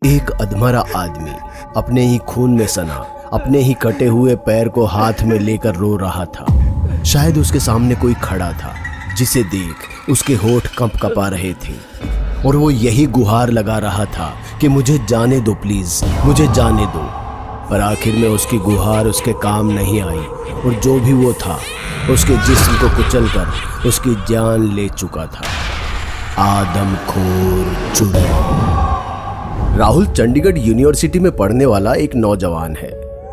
एक अधमरा आदमी अपने ही खून में सना अपने ही कटे हुए पैर को हाथ में लेकर रो रहा था। शायद उसके सामने कोई खड़ा था जिसे देख उसके होठ कंप-कपा रहे थे और वो यही गुहार लगा रहा था कि मुझे जाने दो प्लीज, मुझे जाने दो। पर आखिर में उसकी गुहार उसके काम नहीं आई और जो भी वो था उसके जिस्म को कुचलकर उसकी जान ले चुका था। आदमखोर चुड़ैल। राहुल चंडीगढ़ यूनिवर्सिटी में पढ़ने वाला एक नौजवान है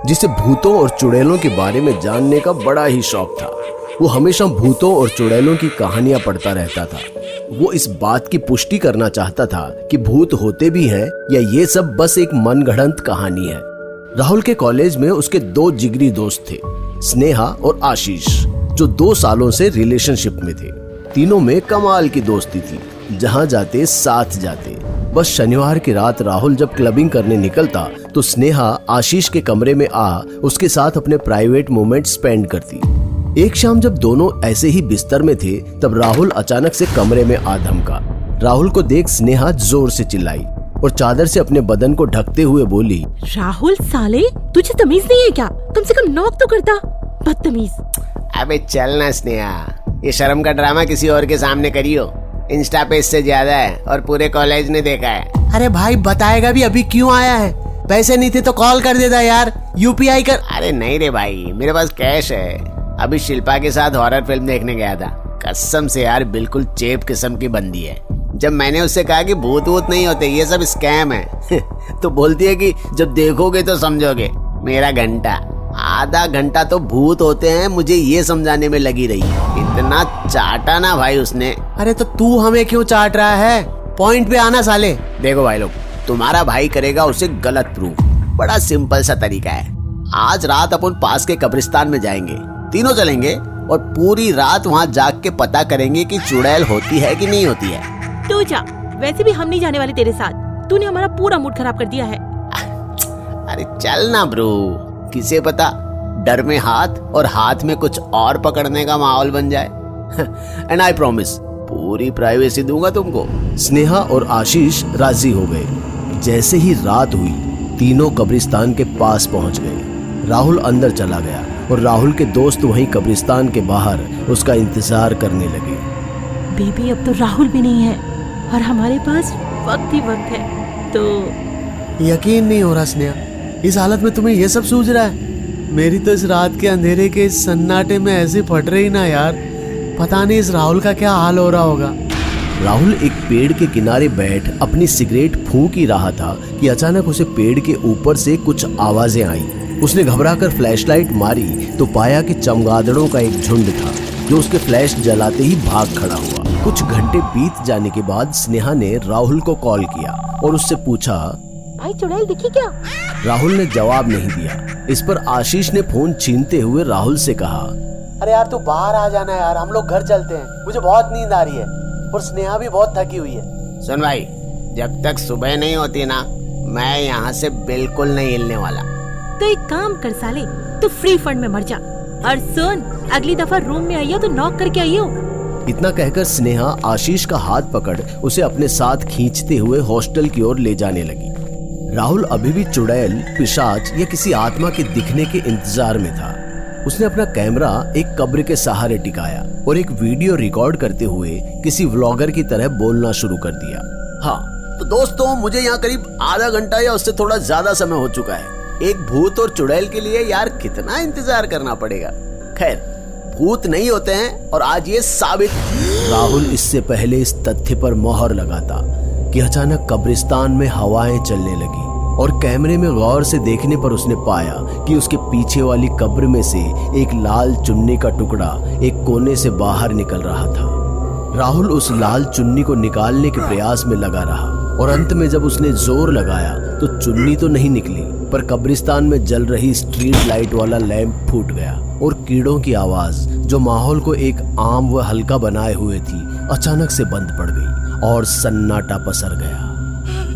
जिसे भूतों और चुड़ैलों के बारे में जानने का बड़ा ही शौक था। वो हमेशा भूतों और चुड़ैलों की कहानियां पढ़ता रहता था। वो इस बात की पुष्टि करना चाहता था कि भूत होते भी हैं या ये सब बस एक मनगढ़ंत कहानी है। राहुल के कॉलेज में उसके दो जिगरी दोस्त थे, स्नेहा और आशीष, जो 2 सालों से रिलेशनशिप में थे। तीनों में कमाल की दोस्ती थी, जहां जाते साथ जाते। बस शनिवार की रात राहुल जब क्लबिंग करने निकलता तो स्नेहा आशीष के कमरे में आ उसके साथ अपने प्राइवेट मोमेंट स्पेंड करती। एक शाम जब दोनों ऐसे ही बिस्तर में थे तब राहुल अचानक से कमरे में आ धमका। राहुल को देख स्नेहा जोर से चिल्लाई और चादर से अपने बदन को ढकते हुए बोली, राहुल साले, तुझे तमीज नहीं है क्या? कम से कम नॉक तो करता, बदतमीज। अबे चल ना स्नेहा, ये शर्म का ड्रामा किसी और के सामने करियो। इंस्टा पे इससे ज्यादा है और पूरे कॉलेज ने देखा है। अरे भाई बताएगा भी अभी क्यों आया है? पैसे नहीं थे तो कॉल कर देता यार, यूपीआई कर। अरे नहीं रे भाई, मेरे पास कैश है। अभी शिल्पा के साथ हॉरर फिल्म देखने गया था। कसम से यार बिल्कुल चेप किस्म की बंदी है। जब मैंने उससे कहा कि भूत वूत नहीं होते, ये सब स्कैम है तो बोलती है कि जब देखोगे तो समझोगे। मेरा घंटा, आधा घंटा तो भूत होते हैं मुझे ये समझाने में लगी रही। इतना चाटा ना भाई उसने। अरे तो तू हमें क्यों चाट रहा है? पॉइंट पे आना साले। देखो भाई लोग, तुम्हारा भाई करेगा उसे गलत प्रूफ। बड़ा सिंपल सा तरीका है। आज रात अपन पास के कब्रिस्तान में जाएंगे, तीनों चलेंगे और पूरी रात वहाँ जाग के पता करेंगे कि चुड़ैल होती है कि नहीं होती है। तू जा, वैसे भी हम नहीं जाने वाले तेरे साथ। तूने हमारा पूरा मूड खराब कर दिया है। अरे चल ना ब्रो, किसे पता डर में हाथ और हाथ में कुछ और पकड़ने का माहौल बन जाए। एंड आई प्रॉमिस, पूरी प्राइवेसी दूंगा तुमको। स्नेहा और आशीष राजी हो गए। जैसे ही रात हुई तीनों कब्रिस्तान के पास पहुंच गए। राहुल अंदर चला गया और राहुल के दोस्त वहीं कब्रिस्तान के बाहर उसका इंतजार करने लगे। बेबी अब तो राहुल भी नहीं है और हमारे पास वक्त ही वक्त है। तो यकीन नहीं हो रहा स्नेहा, इस हालत में तुम्हें ये सब सूझ रहा है? मेरी तो इस रात के अंधेरे के इस सन्नाटे में ऐसे फट रही ना यार। पता नहीं इस राहुल का क्या हाल हो रहा होगा। राहुल एक पेड़ के किनारे बैठ अपनी सिगरेट फूंक ही रहा था कि अचानक उसे पेड़ के ऊपर से कुछ आवाजें आई। उसने घबराकर फ्लैशलाइट मारी तो पाया कि चमगादड़ों का एक झुंड था जो उसके फ्लैश जलाते ही भाग खड़ा हुआ। कुछ घंटे बीत जाने के बाद स्नेहा ने राहुल को कॉल किया और उससे पूछा, भाई चुड़ैल दिखी क्या? राहुल ने जवाब नहीं दिया। इस पर आशीष ने फोन छीनते हुए राहुल से कहा, अरे यार तू बाहर आ जाना यार, हम लोग घर चलते हैं, मुझे बहुत नींद आ रही है और स्नेहा भी बहुत थकी हुई है। सुन भाई, जब तक सुबह नहीं होती ना, मैं यहाँ से बिल्कुल नहीं हिलने वाला। तो एक काम कर साले, तू फ्री फंड में मर जा। और सुन, अगली दफा रूम में आइयो तो नॉक करके आइयो। इतना कहकर स्नेहा आशीष का हाथ पकड़ उसे अपने साथ खींचते हुए हॉस्टल की ओर ले जाने लगी। राहुल अभी भी चुड़ैल, पिशाच या किसी आत्मा के दिखने के इंतजार में था। उसने अपना कैमरा एक कब्र के सहारे टिकाया और एक वीडियो रिकॉर्ड करते हुए किसी व्लॉगर की तरह बोलना शुरू कर दिया। हाँ तो दोस्तों, मुझे यहाँ करीब आधा घंटा या उससे थोड़ा ज्यादा समय हो चुका है। एक भूत और चुड़ैल के लिए यार कितना इंतजार करना पड़ेगा। खैर, भूत नहीं होते हैं और आज ये साबित। राहुल इससे पहले इस तथ्य पर मोहर लगाता कि अचानक कब्रिस्तान में हवाएं चलने लगी और कैमरे में गौर से देखने पर उसने पाया कि उसके पीछे वाली कब्र में से एक लाल चुन्नी का टुकड़ा एक कोने से बाहर निकल रहा था। राहुल उस लाल चुन्नी को निकालने के प्रयास में लगा रहा और अंत में जब उसने जोर लगाया तो चुन्नी तो नहीं निकली, पर कब्रिस्तान में जल रही स्ट्रीट लाइट वाला लैंप फूट गया और कीड़ों की आवाज, जो माहौल को एक आम व हल्का बनाए हुए थी, अचानक से बंद पड़ गई और सन्नाटा पसर गया।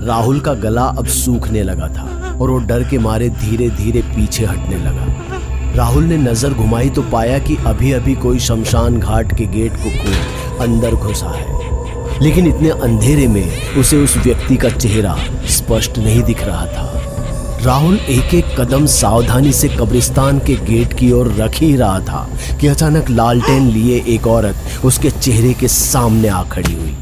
राहुल का गला अब सूखने लगा था और वो डर के मारे धीरे धीरे पीछे हटने लगा। राहुल ने नजर घुमाई तो पाया कि अभी अभी कोई शमशान घाट के गेट को खोल अंदर घुसा है। लेकिन इतने अंधेरे में उसे उस व्यक्ति का चेहरा स्पष्ट नहीं दिख रहा था। राहुल एक एक कदम सावधानी से कब्रिस्तान के गेट की ओर रख ही रहा था कि अचानक लालटेन लिए एक औरत उसके चेहरे के सामने आ खड़ी हुई।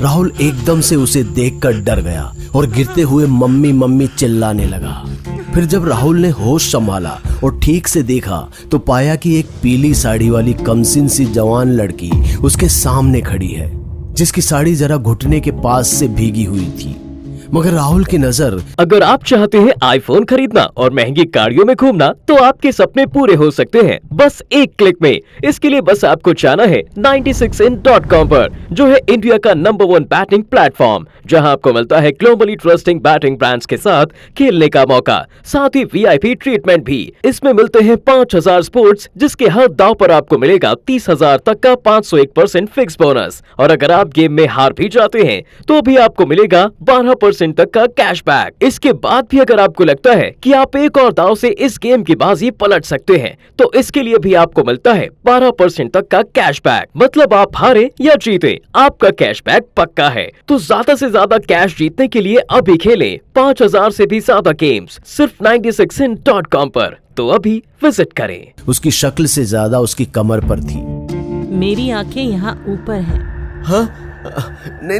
राहुल एकदम से उसे देखकर डर गया और गिरते हुए मम्मी मम्मी चिल्लाने लगा। फिर जब राहुल ने होश संभाला और ठीक से देखा तो पाया कि एक पीली साड़ी वाली कमसिन सी जवान लड़की उसके सामने खड़ी है, जिसकी साड़ी जरा घुटने के पास से भीगी हुई थी। मगर राहुल की नजर अगर आप चाहते हैं आईफोन खरीदना और महंगी गाड़ियों में घूमना तो आपके सपने पूरे हो सकते हैं बस एक क्लिक में। इसके लिए बस आपको जाना है 96in.com पर, जो है इंडिया का नंबर 1 बैटिंग प्लेटफॉर्म, जहां आपको मिलता है ग्लोबली ट्रस्टिंग बैटिंग ब्रांड्स के साथ खेलने का मौका, साथ ही VIP ट्रीटमेंट भी। इसमें मिलते हैं 5000 स्पोर्ट्स, जिसके हर दाव पर आपको मिलेगा 30,000 तक का 501% फिक्स बोनस, और अगर आप गेम में हार भी जाते हैं तो भी आपको मिलेगा 12% तक का कैशबैक। इसके बाद भी अगर आपको लगता है कि आप एक और दाव से इस गेम की बाजी पलट सकते हैं तो इसके लिए भी आपको मिलता है 12% तक का कैशबैक। मतलब आप हारे या जीते, आपका कैशबैक पक्का है। तो ज्यादा से ज्यादा कैश जीतने के लिए अभी खेलें 5000 से भी ज्यादा गेम्स सिर्फ 96in.com पर। तो अभी विजिट करें। उसकी शक्ल से ज्यादा उसकी कमर पर थी। मेरी आंखें यहाँ ऊपर हैं। हाँ? नहीं,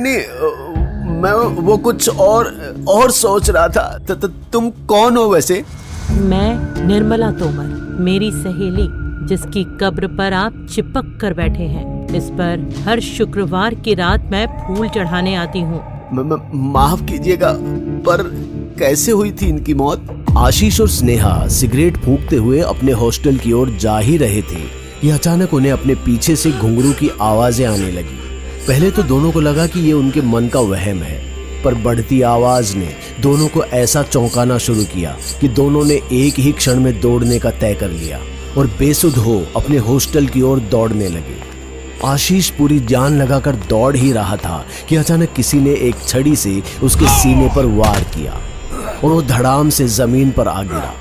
मैं वो कुछ और सोच रहा था। तुम कौन हो वैसे? मैं निर्मला तोमर, मेरी सहेली, जिसकी कब्र पर आप चिपक कर बैठे हैं। इस पर हर शुक्रवार की रात मैं फूल चढ़ाने आती हूँ। माफ कीजिएगा, पर कैसे हुई थी इनकी मौत? आशीष और स्नेहा सिगरेट फूंकते हुए अपने हॉस्टल की ओर जा ही रहे थे कि अचानक उन्हें अपने पीछे से घुंघरू की आवाजें आने लगी। पहले तो दोनों को लगा कि ये उनके मन का वहम है, पर बढ़ती आवाज ने दोनों को ऐसा चौंकाना शुरू किया कि दोनों ने एक ही क्षण में दौड़ने का तय कर लिया और बेसुध हो अपने हॉस्टल की ओर दौड़ने लगे। आशीष पूरी जान लगाकर दौड़ ही रहा था कि अचानक किसी ने एक छड़ी से उसके सीने पर वार किया और वो धड़ाम से जमीन पर आ गिरा।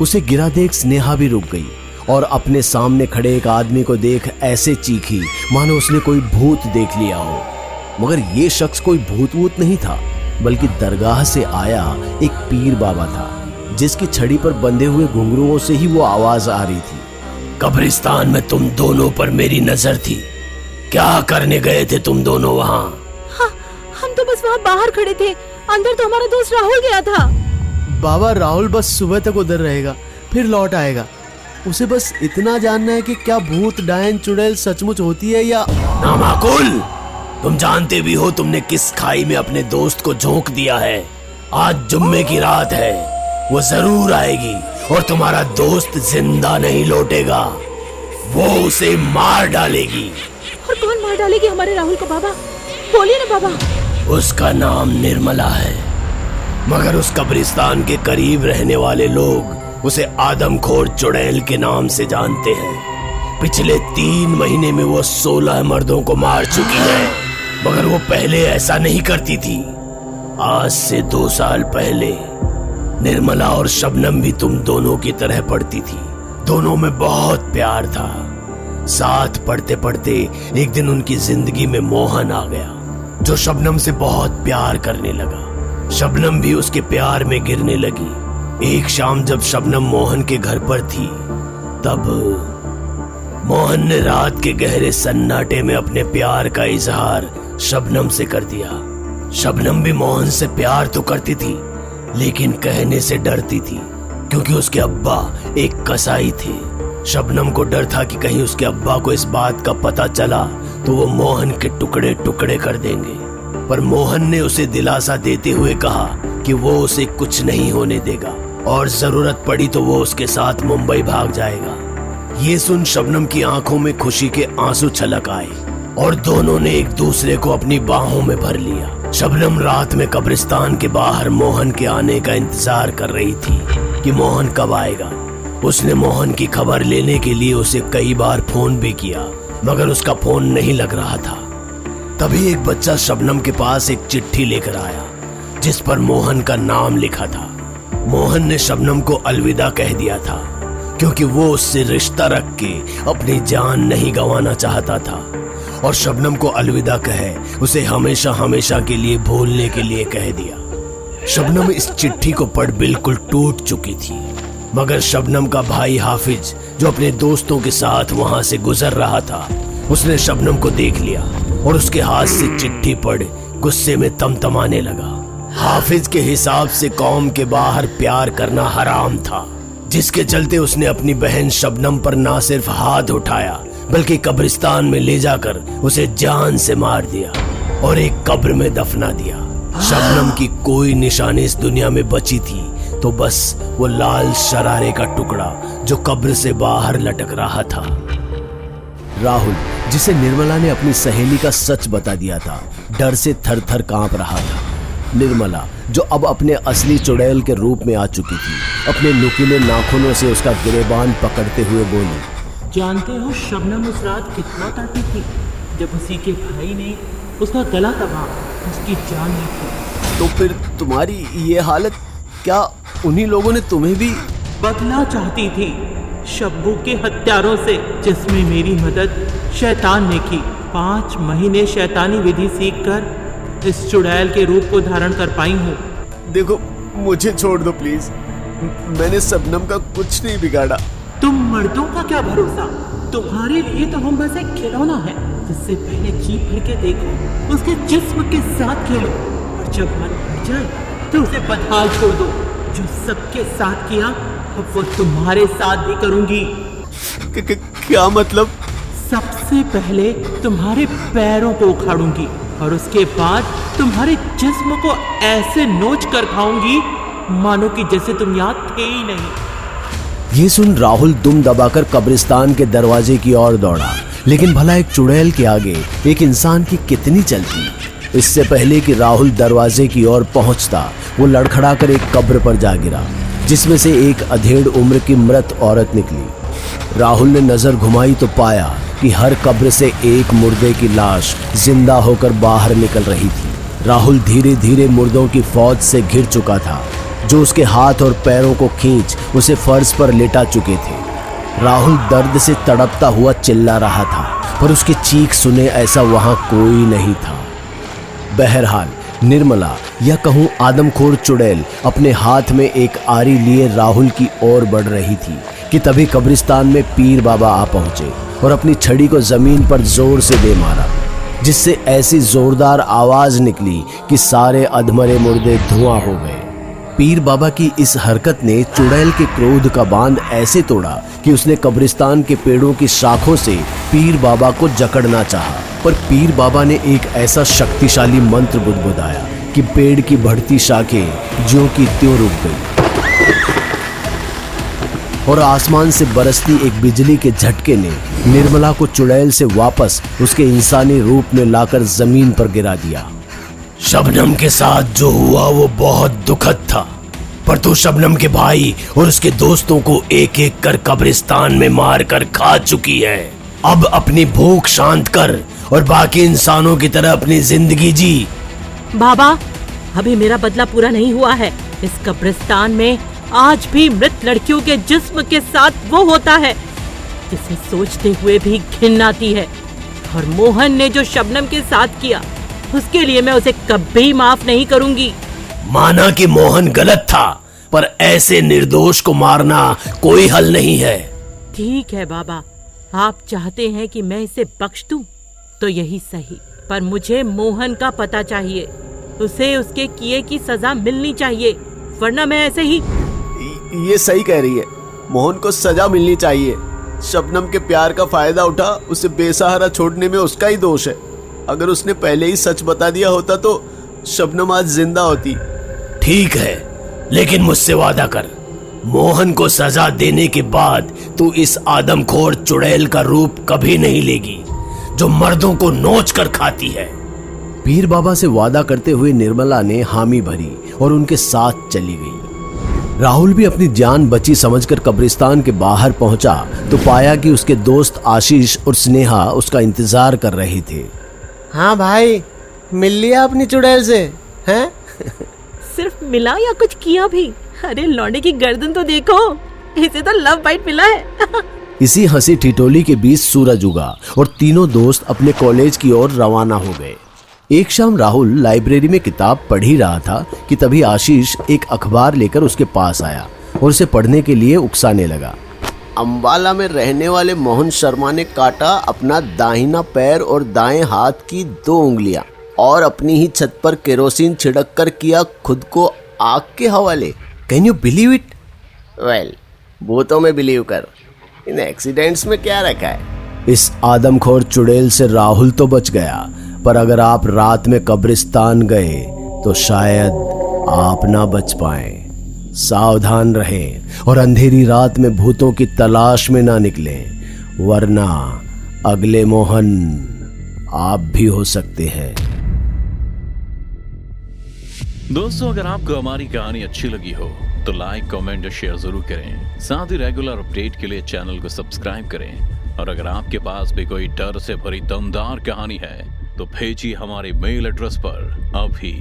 उसे गिरा देख स्नेहा भी रुक गई और अपने सामने खड़े एक आदमी को देख ऐसे चीखी मानो उसने कोई भूत देख लिया हो। मगर ये शख्स कोई भूत वूत नहीं था, बल्कि दरगाह से आया एक पीर बाबा था, जिसकी छड़ी पर बंधे हुए घुंघरुओं से ही वो आवाज आ रही थी। कब्रिस्तान में तुम दोनों पर मेरी नजर थी। क्या करने गए थे तुम दोनों वहाँ? हाँ, हम तो बस वहाँ बाहर खड़े थे, अंदर तो हमारा दोस्त राहुल गया था। बाबा, राहुल बस सुबह तक उधर रहेगा, फिर लौट आएगा। उसे बस इतना जानना है कि क्या भूत डायन चुड़ैल सचमुच होती है या नामाकुल। तुम जानते भी हो तुमने किस खाई में अपने दोस्त को झोंक दिया है। आज जुम्मे की रात है, वो जरूर आएगी और तुम्हारा दोस्त जिंदा नहीं लौटेगा, वो उसे मार डालेगी। और कौन मार डालेगी हमारे राहुल को बाबा? बोलिए ना बाबा। उसका नाम निर्मला है, मगर उस कब्रिस्तान के करीब रहने वाले लोग उसे आदमखोर चुड़ैल के नाम से जानते हैं। पिछले 3 महीने में वो 16 मर्दों को मार चुकी है, मगर वो पहले ऐसा नहीं करती थी। आज से 2 साल पहले निर्मला और शबनम भी तुम दोनों की तरह पढ़ती थी। दोनों में बहुत प्यार था। साथ पढ़ते पढ़ते एक दिन उनकी जिंदगी में मोहन आ गया, जो शबनम से बहुत प्यार करने लगा। शबनम भी उसके प्यार में गिरने लगी। एक शाम जब शबनम मोहन के घर पर थी, तब मोहन ने रात के गहरे सन्नाटे में अपने प्यार का इजहार शबनम से कर दिया। शबनम भी मोहन से प्यार तो करती थी, लेकिन कहने से डरती थी, क्योंकि उसके अब्बा एक कसाई थे। शबनम को डर था कि कहीं उसके अब्बा को इस बात का पता चला तो वो मोहन के टुकड़े टुकड़े कर देंगे। पर मोहन ने उसे दिलासा देते हुए कहा कि वो उसे कुछ नहीं होने देगा और जरूरत पड़ी तो वो उसके साथ मुंबई भाग जाएगा। ये सुन शबनम की आंखों में खुशी के आंसू छलक आए और दोनों ने एक दूसरे को अपनी बाहों में भर लिया। शबनम रात में कब्रिस्तान के बाहर मोहन के आने का इंतजार कर रही थी कि मोहन कब आएगा। उसने मोहन की खबर लेने के लिए उसे कई बार फोन भी किया, मगर उसका फोन नहीं लग रहा था। तभी एक बच्चा शबनम के पास एक चिट्ठी लेकर आया, जिस पर मोहन का नाम लिखा था। मोहन ने शबनम को अलविदा कह दिया था, क्योंकि वो उससे रिश्ता रख के अपनी जान नहीं गंवाना चाहता था और शबनम को अलविदा कहे उसे हमेशा हमेशा के लिए भूलने के लिए कह दिया। शबनम इस चिट्ठी को पढ़ बिल्कुल टूट चुकी थी, मगर शबनम का भाई हाफिज जो अपने दोस्तों के साथ वहां से गुजर रहा था, उसने शबनम को देख लिया और उसके हाथ से चिट्ठी पढ़ गुस्से में तमतमाने लगा। हाफिज के हिसाब से कौम के बाहर प्यार करना हराम था, जिसके चलते उसने अपनी बहन शबनम पर ना सिर्फ हाथ उठाया बल्कि कब्रिस्तान में ले जाकर उसे जान से मार दिया और एक कब्र में दफना दिया। शबनम की कोई निशानी इस दुनिया में बची थी तो बस वो लाल शरारे का टुकड़ा जो कब्र से बाहर लटक रहा था। राहुल, जिसे निर्मला ने अपनी सहेली का सच बता दिया था, डर से थर थर कांप रहा था। निर्मला, जो अब अपने असली चुड़ैल के रूप में आ चुकी थी, अपने नुकीले नाखूनों से उसका गिरेबान पकड़ते हुए बोली, जानते हो शबनम उस रात कितना तड़पी थी जब उसी के भाई ने उसका गला दबा उसकी जान ली थी। तो फिर तुम्हारी ये हालत, क्या उन्हीं लोगों ने तुम्हें भी? बदला चाहती थी शब्बू के हत्यारों से, जिसमें मेरी मदद शैतान ने की। 5 महीने शैतानी विधि सीखकर इस चुड़ैल के रूप को धारण कर पाई हूँ। देखो, मुझे छोड़ दो प्लीज, मैंने शबनम का कुछ नहीं बिगाड़ा। तुम मर्दों का क्या भरोसा, तुम्हारे लिए तो हम बस एक खिलौना है जिससे पहले जी भर के देखो, उसके जिस्म के साथ खेलो और जब मन भर जाए तो उसे बदहाल छोड़ दो। जो सबके साथ किया अब वो तुम्हारे साथ भी करूंगी। क्या मतलब? सबसे पहले तुम्हारे पैरों को उखाड़ूंगी और उसके बाद तुम्हारे जिस्म को ऐसे नोच कर खाऊंगी मानो कि जैसे तुम याद थे ही नहीं। ये सुन राहुल दुम दबाकर कब्रिस्तान के दरवाजे की ओर दौड़ा, लेकिन भला एक चुड़ैल के आगे एक इंसान की कितनी चलती। इससे पहले कि राहुल दरवाजे की ओर पहुंचता, वो लड़खड़ाकर एक कब्र पर जा गिरा, जिसमें से एक अधेड़ उम्र की मृत औरत निकली। राहुल ने नजर घुमाई तो पाया कि हर कब्र से एक मुर्दे की लाश जिंदा होकर बाहर निकल रही थी। राहुल धीरे धीरे मुर्दों की फौज से घिर चुका था, जो उसके हाथ और पैरों को खींच उसे फर्श पर लेटा चुके थे। राहुल दर्द से तड़पता हुआ चिल्ला रहा था, पर उसकी चीख सुने ऐसा वहां कोई नहीं था। बहरहाल निर्मला, या कहूँ आदमखोर चुड़ैल, अपने हाथ में एक आरी लिए राहुल की ओर बढ़ रही थी कि तभी कब्रिस्तान में पीर बाबा आ पहुंचे और अपनी छड़ी को जमीन पर जोर से दे मारा, जिससे ऐसी जोरदार आवाज निकली कि सारे अधमरे मुर्दे धुआं हो गए। पीर बाबा की इस हरकत ने चुड़ैल के क्रोध का बांध ऐसे तोड़ा कि उसने कब्रिस्तान के पेड़ों की शाखों से पीर बाबा को जकड़ना चाहा, पर पीर बाबा ने एक ऐसा शक्तिशाली मंत्र बुदबुदाया कि पेड़ की बढ़ती शाखें ज्यों की त्यों रुक गई और आसमान से बरसती एक बिजली के झटके ने निर्मला को चुड़ैल से वापस उसके इंसानी रूप में लाकर जमीन पर गिरा दिया। शबनम के साथ जो हुआ वो बहुत दुखद था, पर तू शबनम के भाई और उसके दोस्तों को एक एक कर कब्रिस्तान में मार कर खा चुकी है। अब अपनी भूख शांत कर और बाकी इंसानों की तरह अपनी जिंदगी जी। बाबा, अभी मेरा बदला पूरा नहीं हुआ है। इस कब्रिस्तान में आज भी मृत लड़कियों के जिस्म के साथ वो होता है जिसे सोचते हुए भी घिन आती है, और मोहन ने जो शबनम के साथ किया उसके लिए मैं उसे कभी माफ नहीं करूंगी। माना कि मोहन गलत था, पर ऐसे निर्दोष को मारना कोई हल नहीं है। ठीक है बाबा, आप चाहते हैं कि मैं इसे बख्श दूं तो यही सही, पर मुझे मोहन का पता चाहिए। उसे उसके किए की सजा मिलनी चाहिए, वरना मैं ऐसे ही। ये सही कह रही है, मोहन को सजा मिलनी चाहिए। शबनम के प्यार का फायदा उठा उसे बेसहारा छोड़ने में उसका ही दोष है। अगर उसने पहले ही सच बता दिया होता तो शबनम आज जिंदा होती। ठीक है, लेकिन मुझसे वादा कर, मोहन को सजा देने के बाद तू इस आदमखोर चुड़ैल का रूप कभी नहीं लेगी जो मर्दों को नोच कर खाती है। पीर बाबा से वादा करते हुए निर्मला ने हामी भरी और उनके साथ चली गई। राहुल भी अपनी जान बची समझकर कब्रिस्तान के बाहर पहुंचा तो पाया कि उसके दोस्त आशीष और स्नेहा उसका इंतजार कर रहे थे। हाँ भाई, मिल लिया अपनी चुड़ैल से, हैं? सिर्फ मिला या कुछ किया भी? अरे लौंडे की गर्दन तो देखो, इसे तो लव बाइट मिला है। इसी हंसी ठिठोली के बीच सूरज उगा और तीनों दोस्त अपने कॉलेज की ओर रवाना हो गए। एक शाम राहुल लाइब्रेरी में किताब पढ़ ही रहा था कि तभी आशीष एक अखबार लेकर उसके पास आया और उसे पढ़ने के लिए उकसाने लगा। अंबाला में रहने वाले मोहन शर्मा ने काटा अपना दाहिना पैर और दाएं हाथ की 2 उंगलियां और अपनी ही छत पर केरोसिन छिड़क कर किया खुद को आग के हवाले। Can you believe it? Well, भूतों में बिलीव कर, इन एक्सीडेंट्स में क्या रखा है। इस आदमखोर चुड़ैल से राहुल तो बच गया, पर अगर आप रात में कब्रिस्तान गए तो शायद आप ना बच पाए। सावधान रहें और अंधेरी रात में भूतों की तलाश में ना निकलें, वरना अगले मोहन आप भी हो सकते हैं। दोस्तों, अगर आपको हमारी कहानी अच्छी लगी हो तो लाइक, कमेंट और शेयर जरूर करें। साथ ही रेगुलर अपडेट के लिए चैनल को सब्सक्राइब करें। और अगर आपके पास भी कोई डर से भरी दमदार कहानी है तो भेजिए हमारे मेल एड्रेस पर अभी।